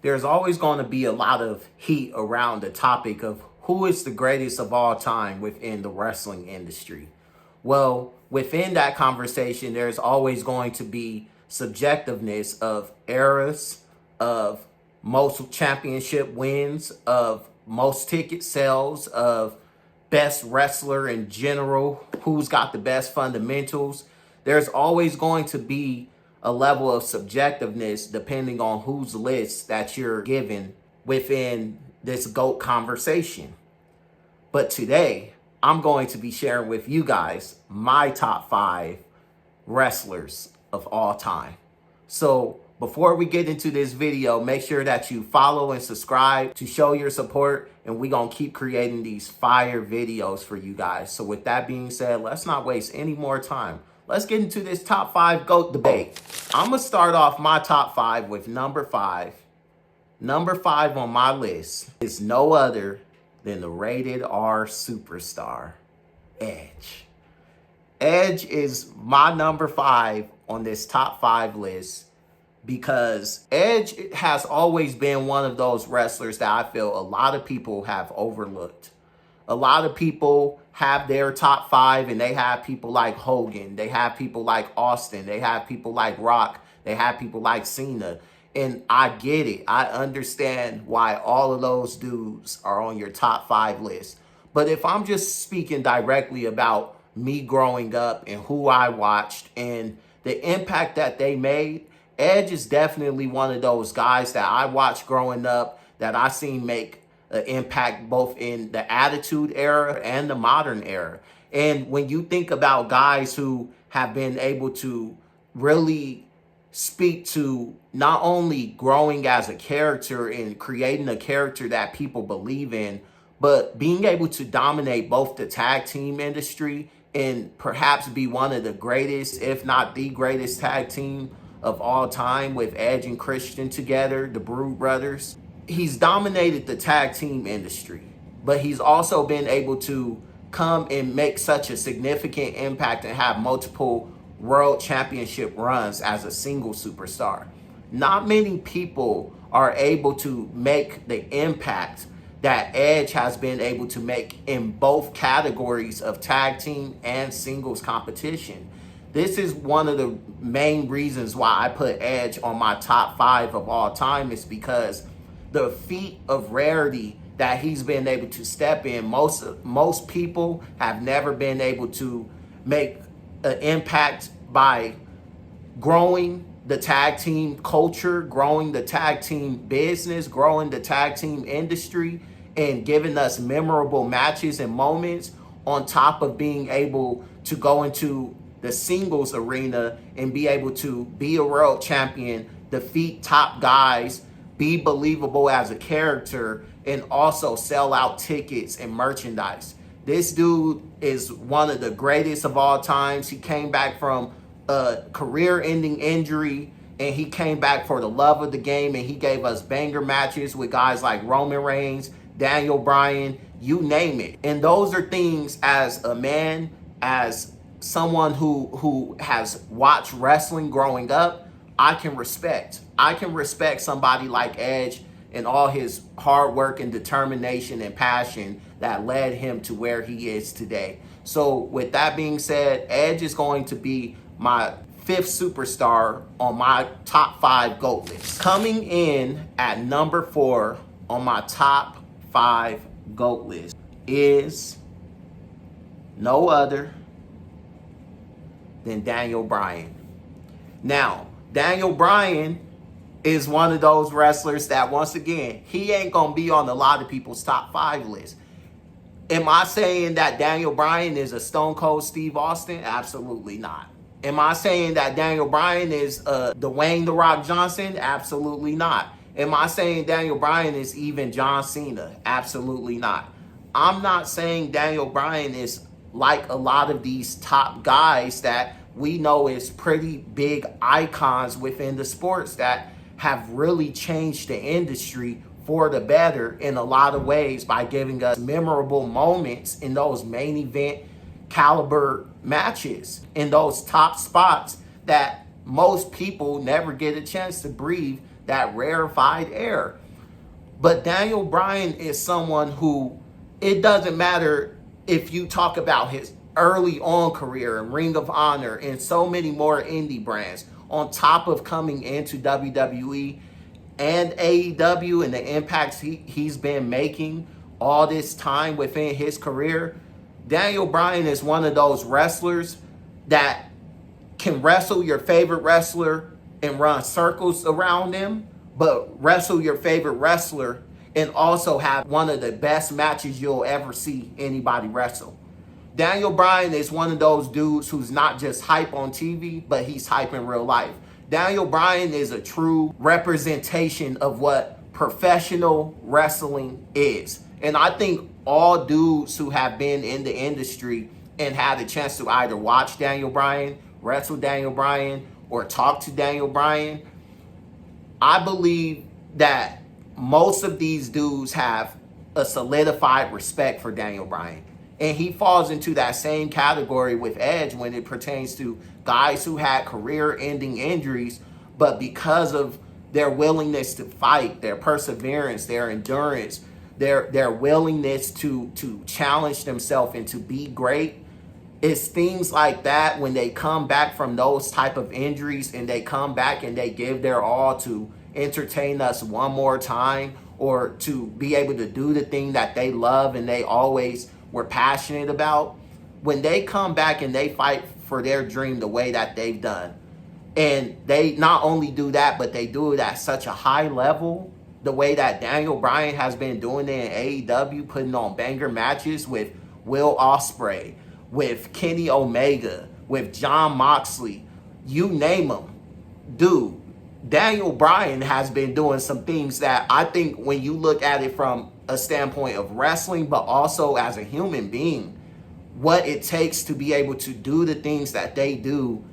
There's always going to be a lot of heat around the topic of who is the greatest of all time within the wrestling industry. Well, within that conversation, there's always going to be subjectiveness of eras, of most championship wins, of most ticket sales, of best wrestler in general, who's got the best fundamentals. There's always going to be a level of subjectiveness depending on whose list that you're given within this GOAT conversation. But today, I'm going to be sharing with you guys my top 5 wrestlers of all time. So before we get into this video, make sure that you follow and subscribe to show your support, and we're going to keep creating these fire videos for you guys. So with that being said, let's not waste any more time. Let's get into this top 5 GOAT debate. I'm going to start off my top 5 with number 5. Number 5 on my list is no other than the rated R superstar, Edge. Edge is my number 5 on this top 5 list because Edge has always been one of those wrestlers that I feel a lot of people have overlooked. A lot of people have their top 5 and they have people like Hogan, they have people like Austin, they have people like Rock, they have people like Cena. And I get it. I understand why all of those dudes are on your top 5 list. But if I'm just speaking directly about me growing up and who I watched and the impact that they made, Edge is definitely one of those guys that I watched growing up that I seen make an impact both in the Attitude Era and the modern era. And when you think about guys who have been able to really speak to not only growing as a character and creating a character that people believe in, but being able to dominate both the tag team industry and perhaps be one of the greatest, if not the greatest tag team of all time with Edge and Christian together, the Brood Brothers. He's dominated the tag team industry, but he's also been able to come and make such a significant impact and have multiple world championship runs as a single superstar. Not many people are able to make the impact that Edge has been able to make in both categories of tag team and singles competition. This is one of the main reasons why I put Edge on my top 5 of all time, is because the feat of rarity that he's been able to step in, most people have never been able to make an impact by growing the tag team culture, growing the tag team business, growing the tag team industry, and giving us memorable matches and moments, on top of being able to go into the singles arena and be able to be a world champion, defeat top guys, be believable as a character, and also sell out tickets and merchandise. This dude is one of the greatest of all times. He came back from a career-ending injury, and he came back for the love of the game, and he gave us banger matches with guys like Roman Reigns, Daniel Bryan, you name it. And those are things, as a man, as someone who has watched wrestling growing up, I can respect. I can respect somebody like Edge and all his hard work and determination and passion that led him to where he is today. So with that being said, Edge is going to be my 5th superstar on my top 5 GOAT list. Coming in at number 4 on my top 5 GOAT list is no other than Daniel Bryan. Now, Daniel Bryan is one of those wrestlers that, once again, he ain't gonna be on a lot of people's top 5 list. Am I saying that Daniel Bryan is a Stone Cold Steve Austin? Absolutely not. Am I saying that Daniel Bryan is Dwayne The Rock Johnson? Absolutely not. Am I saying Daniel Bryan is even John Cena? Absolutely not. I'm not saying Daniel Bryan is like a lot of these top guys that we know is pretty big icons within the sports that have really changed the industry for the better in a lot of ways by giving us memorable moments in those main event caliber matches, in those top spots that most people never get a chance to breathe, that rarefied air. But Daniel Bryan is someone who, it doesn't matter if you talk about his early on career and Ring of Honor and so many more indie brands, on top of coming into WWE and AEW and the impacts he's been making all this time within his career. Daniel Bryan is one of those wrestlers that can wrestle your favorite wrestler and run circles around them, but wrestle your favorite wrestler and also have one of the best matches you'll ever see anybody wrestle. Daniel Bryan is one of those dudes who's not just hype on TV, but he's hype in real life. Daniel Bryan is a true representation of what professional wrestling is. And I think all dudes who have been in the industry and had a chance to either watch Daniel Bryan, wrestle Daniel Bryan, or talk to Daniel Bryan, I believe that most of these dudes have a solidified respect for Daniel Bryan. And he falls into that same category with Edge when it pertains to guys who had career-ending injuries, but because of their willingness to fight, their perseverance, their endurance, their willingness to challenge themselves and to be great, it's things like that when they come back from those type of injuries and they come back and they give their all to entertain us one more time, or to be able to do the thing that they love and they always were passionate about. When they come back and they fight for their dream the way that they've done, and they not only do that, but they do it at such a high level, the way that Daniel Bryan has been doing it in AEW, putting on banger matches with Will Ospreay, with Kenny Omega, with Jon Moxley, you name them. Dude, Daniel Bryan has been doing some things that I think when you look at it from a standpoint of wrestling, but also as a human being, what it takes to be able to do the things that they do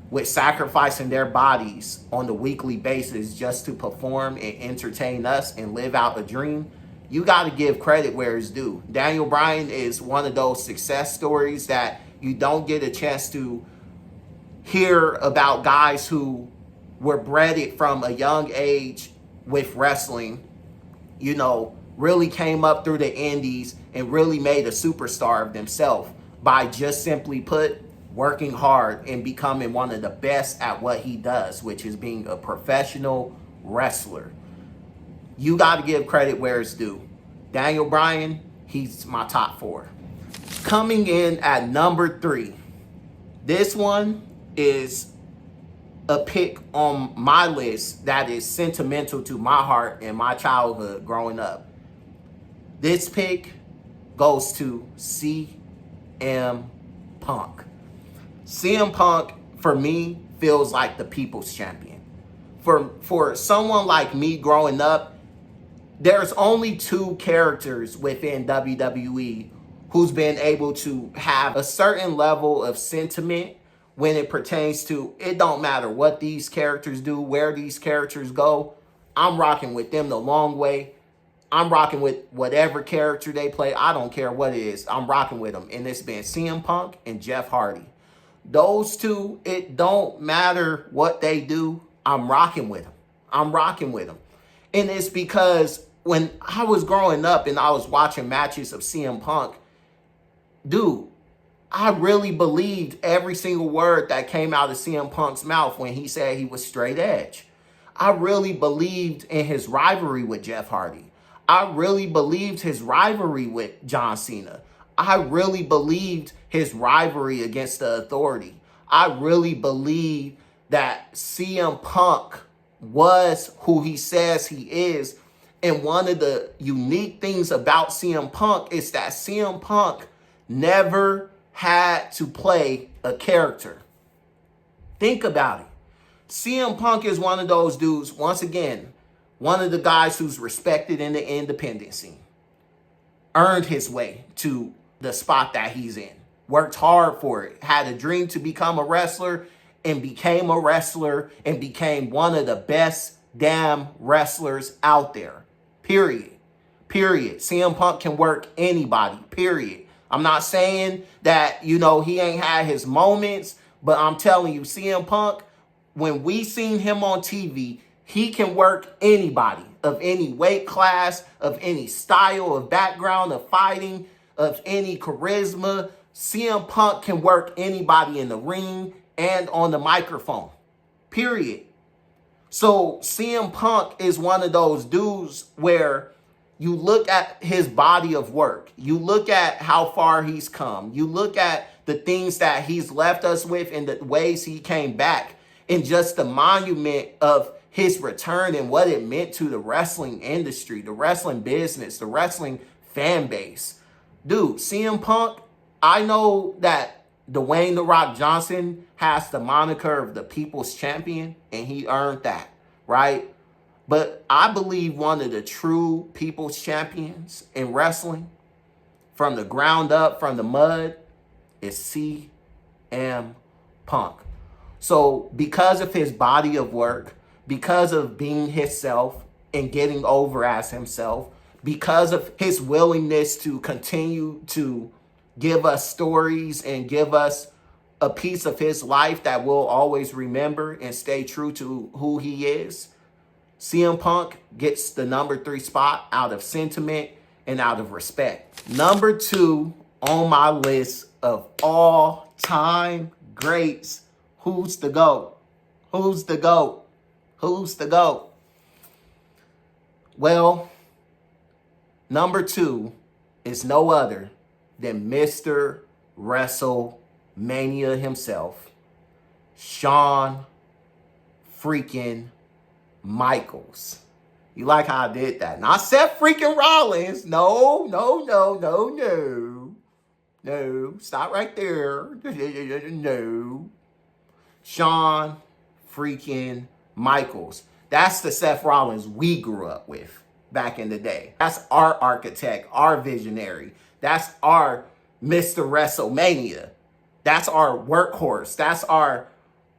with sacrificing their bodies on the weekly basis just to perform and entertain us and live out a dream, you got to give credit where it's due. Daniel Bryan is one of those success stories that you don't get a chance to hear about, guys who were bred from a young age with wrestling, you know, really came up through the indies and really made a superstar of themselves by just simply put, working hard and becoming one of the best at what he does, which is being a professional wrestler. You got to give credit where it's due. Daniel Bryan, he's my top 4. Coming in at number 3, this one is a pick on my list that is sentimental to my heart and my childhood growing up. This pick goes to CM Punk. CM Punk, for me, feels like the people's champion. For someone like me growing up, there's only 2 characters within WWE who's been able to have a certain level of sentiment when it pertains to, it don't matter what these characters do, where these characters go, I'm rocking with them the long way. I'm rocking with whatever character they play. I don't care what it is. I'm rocking with them. And it's been CM Punk and Jeff Hardy. Those 2, it don't matter what they do. I'm rocking with them. I'm rocking with them. And it's because when I was growing up and I was watching matches of CM Punk, dude, I really believed every single word that came out of CM Punk's mouth when he said he was straight edge. I really believed in his rivalry with Jeff Hardy. I really believed his rivalry with John Cena. I really believed his rivalry against the Authority. I really believed that CM Punk was who he says he is. And one of the unique things about CM Punk is that CM Punk never had to play a character. Think about it. CM Punk is one of those dudes, once again, one of the guys who's respected in the independent scene. Earned his way to the spot that he's in. Worked hard for it. Had a dream to become a wrestler and became a wrestler and became one of the best damn wrestlers out there. Period. CM Punk can work anybody. Period. I'm not saying that, you know, he ain't had his moments, but I'm telling you, CM Punk, when we seen him on TV, He can work anybody of any weight class, of any style, of background, of fighting, of any charisma. CM Punk can work anybody in the ring and on the microphone. Period. So CM Punk is one of those dudes where you look at his body of work. You look at how far he's come. You look at the things that he's left us with and the ways he came back, and just the monument of his return and what it meant to the wrestling industry, the wrestling business, the wrestling fan base. Dude, CM Punk, I know that Dwayne "The Rock" Johnson has the moniker of the People's Champion, and he earned that, right? But I believe one of the true People's Champions in wrestling, from the ground up, from the mud, is CM Punk. So because of his body of work, because of being himself and getting over as himself, because of his willingness to continue to give us stories and give us a piece of his life that we'll always remember and stay true to who he is, CM Punk gets the number 3 spot out of sentiment and out of respect. Number 2 on my list of all-time greats. Who's the GOAT? Who's the GOAT? Who's the GOAT? Well, number 2 is no other than Mr. WrestleMania himself, Shawn freaking Michaels. You like how I did that? Not Seth freaking Rollins. No. No. Stop right there. No. Shawn freaking Michaels. That's the Seth Rollins we grew up with back in the day. That's our architect, our visionary. That's our Mr. WrestleMania. That's our workhorse. That's our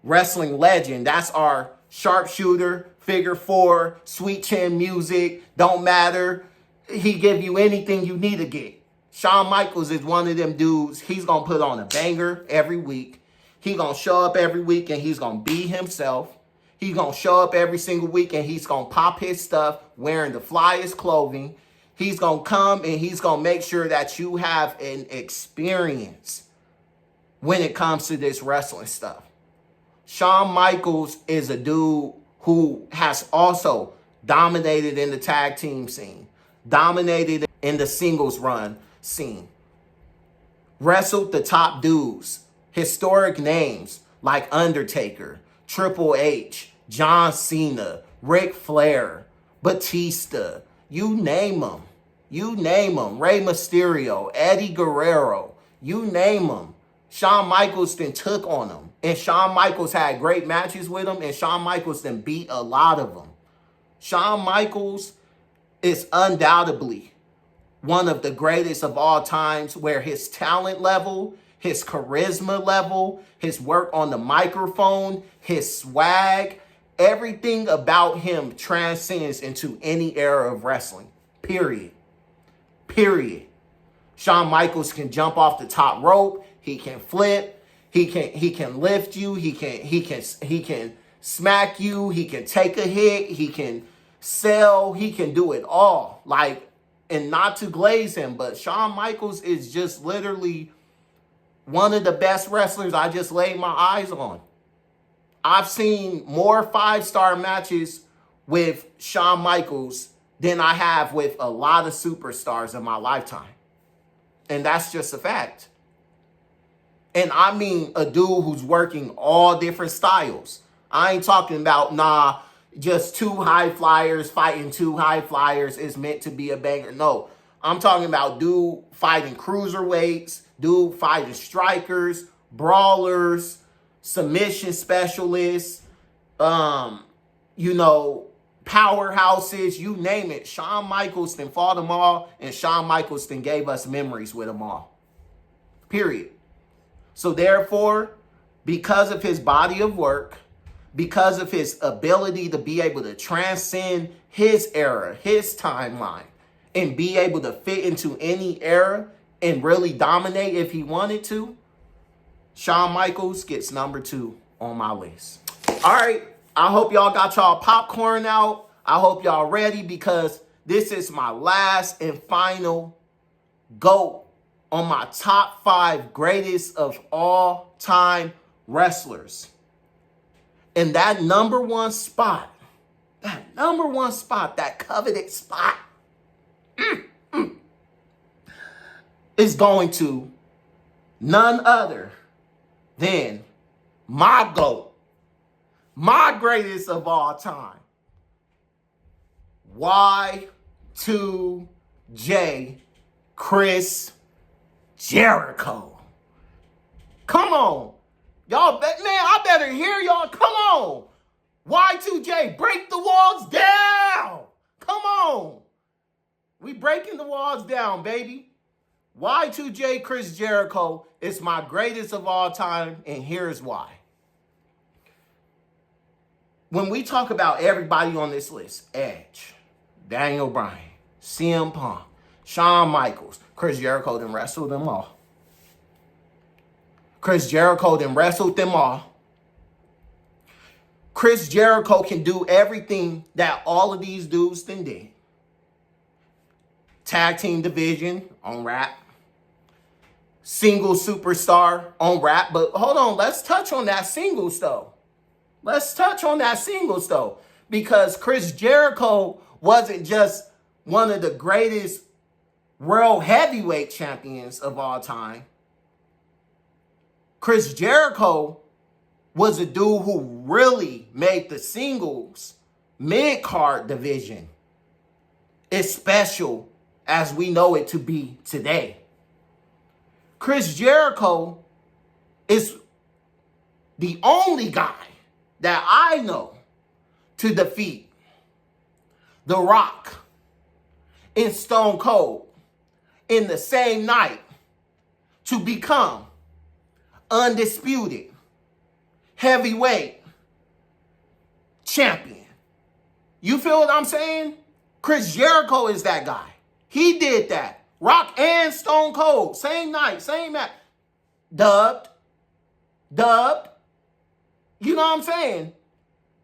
wrestling legend. That's our sharpshooter, figure 4, sweet chin music, don't matter. He give you anything you need to get. Shawn Michaels is one of them dudes. He's going to put on a banger every week. He's going to show up every week and he's going to be himself. He's going to show up every single week and he's going to pop his stuff wearing the flyest clothing. He's going to come and he's going to make sure that you have an experience when it comes to this wrestling stuff. Shawn Michaels is a dude who has also dominated in the tag team scene, dominated in the singles run scene, wrestled the top dudes, historic names like Undertaker, Triple H, John Cena, Ric Flair, Batista, you name them. You name them. Rey Mysterio, Eddie Guerrero, you name them. Shawn Michaels then took on them. And Shawn Michaels had great matches with him. And Shawn Michaels then beat a lot of them. Shawn Michaels is undoubtedly one of the greatest of all times, where his talent level, his charisma level, his work on the microphone, his swag, everything about him transcends into any era of wrestling. Period. Shawn Michaels can jump off the top rope. He can flip. He can lift you. He can smack you. He can take a hit. He can sell. He can do it all. Like, and not to glaze him, but Shawn Michaels is just literally one of the best wrestlers I just laid my eyes on. I've seen more 5-star matches with Shawn Michaels than I have with a lot of superstars in my lifetime. And that's just a fact. And I mean a dude who's working all different styles. I ain't talking about, just 2 high flyers fighting 2 high flyers is meant to be a banger. No, I'm talking about dude fighting cruiserweights, dude fighting strikers, brawlers, submission specialists, powerhouses, you name it. Shawn Michaels then fought them all, and Shawn Michaels then gave us memories with them all. Period. So therefore, because of his body of work, because of his ability to be able to transcend his era, his timeline, and be able to fit into any era and really dominate if he wanted to, Shawn Michaels gets number 2 on my list. All right, I hope y'all got y'all popcorn out. I hope y'all ready because this is my last and final GOAT on my top 5 greatest of all time wrestlers. And that number one spot, that coveted spot, is going to none other than my GOAT, my greatest of all time, Y2J, Chris Jericho. Come on. Y'all, man, I better hear y'all. Come on. Y2J, break the walls down. Come on. We breaking the walls down, baby. Y2J, Chris Jericho is my greatest of all time, and here's why. When we talk about everybody on this list, Edge, Daniel Bryan, CM Punk, Shawn Michaels, Chris Jericho done wrestled them all. Chris Jericho done wrestled them all. Chris Jericho can do everything that all of these dudes done did. Tag team division on rap. Single superstar on rap. But hold on, let's touch on that singles though. Because Chris Jericho wasn't just one of the greatest world heavyweight champions of all time. Chris Jericho was a dude who really made the singles mid-card division as special as we know it to be today. Chris Jericho is the only guy that I know to defeat The Rock and Stone Cold in the same night to become undisputed heavyweight champion. You feel what I'm saying? Chris Jericho is that guy. He did that. Rock and Stone Cold, same night, same match. Dubbed. You know what I'm saying?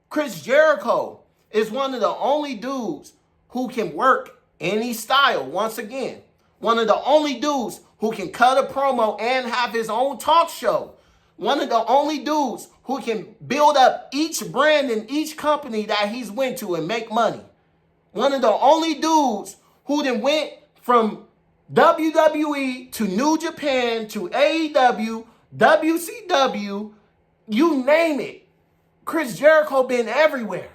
Chris Jericho is one of the only dudes who can work any style, once again. One of the only dudes who can cut a promo and have his own talk show. One of the only dudes who can build up each brand and each company that he's went to and make money. One of the only dudes who then went from WWE to New Japan to AEW, WCW, you name it. Chris Jericho been everywhere.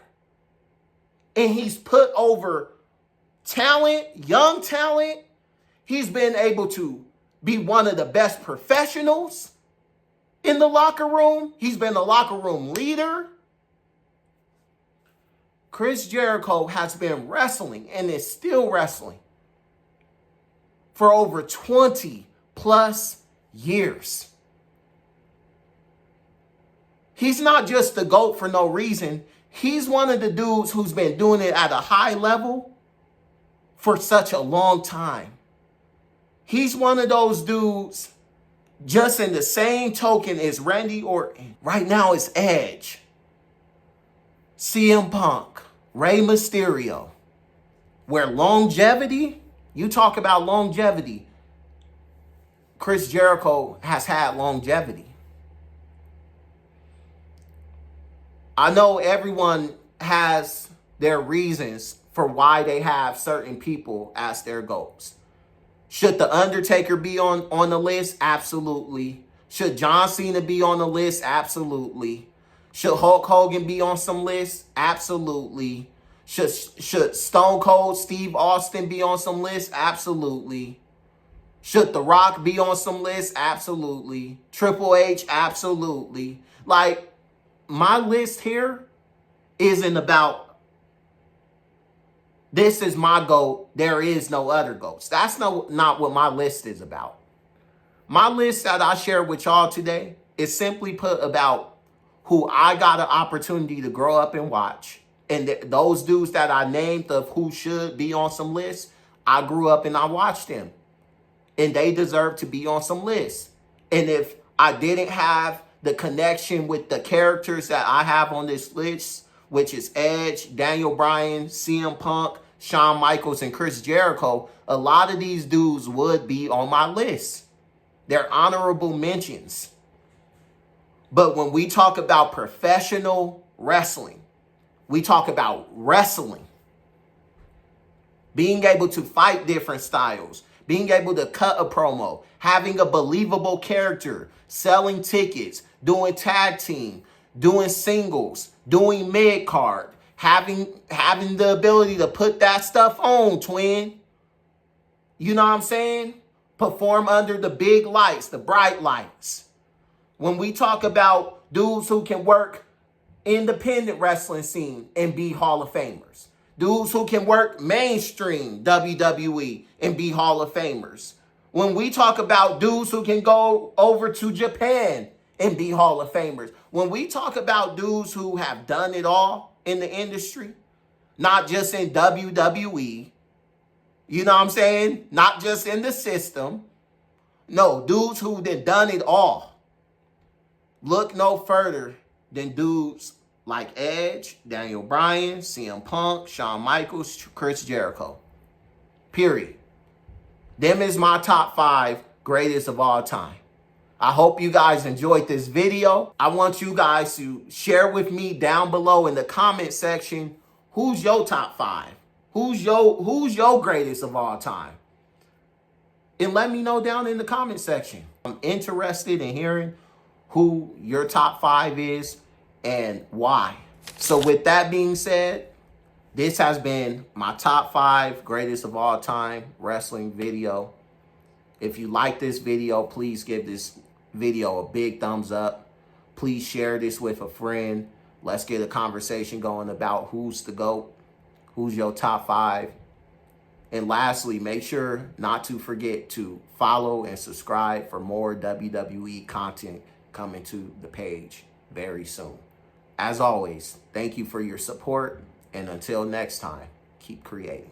And he's put over talent, young talent. He's been able to be one of the best professionals in the locker room. He's been a locker room leader. Chris Jericho has been wrestling and is still wrestling for over 20 plus years. He's not just the GOAT for no reason. He's one of the dudes who's been doing it at a high level for such a long time. He's one of those dudes just in the same token as Randy Orton. Right now it's Edge, CM Punk, Rey Mysterio. Where longevity, you talk about longevity, Chris Jericho has had longevity. I know everyone has their reasons for why they have certain people as their GOATs. Should The Undertaker be on the list? Absolutely. Should John Cena be on the list? Absolutely. Should Hulk Hogan be on some lists? Absolutely. Should Stone Cold Steve Austin be on some lists? Absolutely. Should The Rock be on some lists? Absolutely. Triple H? Absolutely. Like, my list here isn't about this is my GOAT, there is no other GOATs. That's not what my list is about. My list that I share with y'all today is simply put about who I got an opportunity to grow up and watch. And those dudes that I named of who should be on some lists, I grew up and I watched them. And they deserve to be on some lists. And if I didn't have the connection with the characters that I have on this list, which is Edge, Daniel Bryan, CM Punk, Shawn Michaels, and Chris Jericho, a lot of these dudes would be on my list. They're honorable mentions. But when we talk about professional wrestling, we talk about wrestling, being able to fight different styles, being able to cut a promo, having a believable character, selling tickets, doing tag team, doing singles, doing mid-card, having the ability to put that stuff on, twin. You know what I'm saying? Perform under the big lights, the bright lights. When we talk about dudes who can work independent wrestling scene and be Hall of Famers. Dudes who can work mainstream WWE and be Hall of Famers. When we talk about dudes who can go over to Japan and be Hall of Famers. When we talk about dudes who have done it all in the industry, not just in WWE, you know what I'm saying? Not just in the system. No, dudes who done it all. Look no further than dudes like Edge, Daniel Bryan, CM Punk, Shawn Michaels, Chris Jericho. Period. Them is my top 5 greatest of all time. I hope you guys enjoyed this video. I want you guys to share with me down below in the comment section, who's your top 5? Who's your greatest of all time? And let me know down in the comment section. I'm interested in hearing who your top 5 is and why. So with that being said, this has been my top 5 greatest of all time wrestling video. If you like this video, please give this video a big thumbs up. Please share this with a friend. Let's get a conversation going about who's the GOAT, who's your top 5. And lastly, make sure not to forget to follow and subscribe for more WWE content coming to the page very soon. As always, thank you for your support, and until next time, keep creating.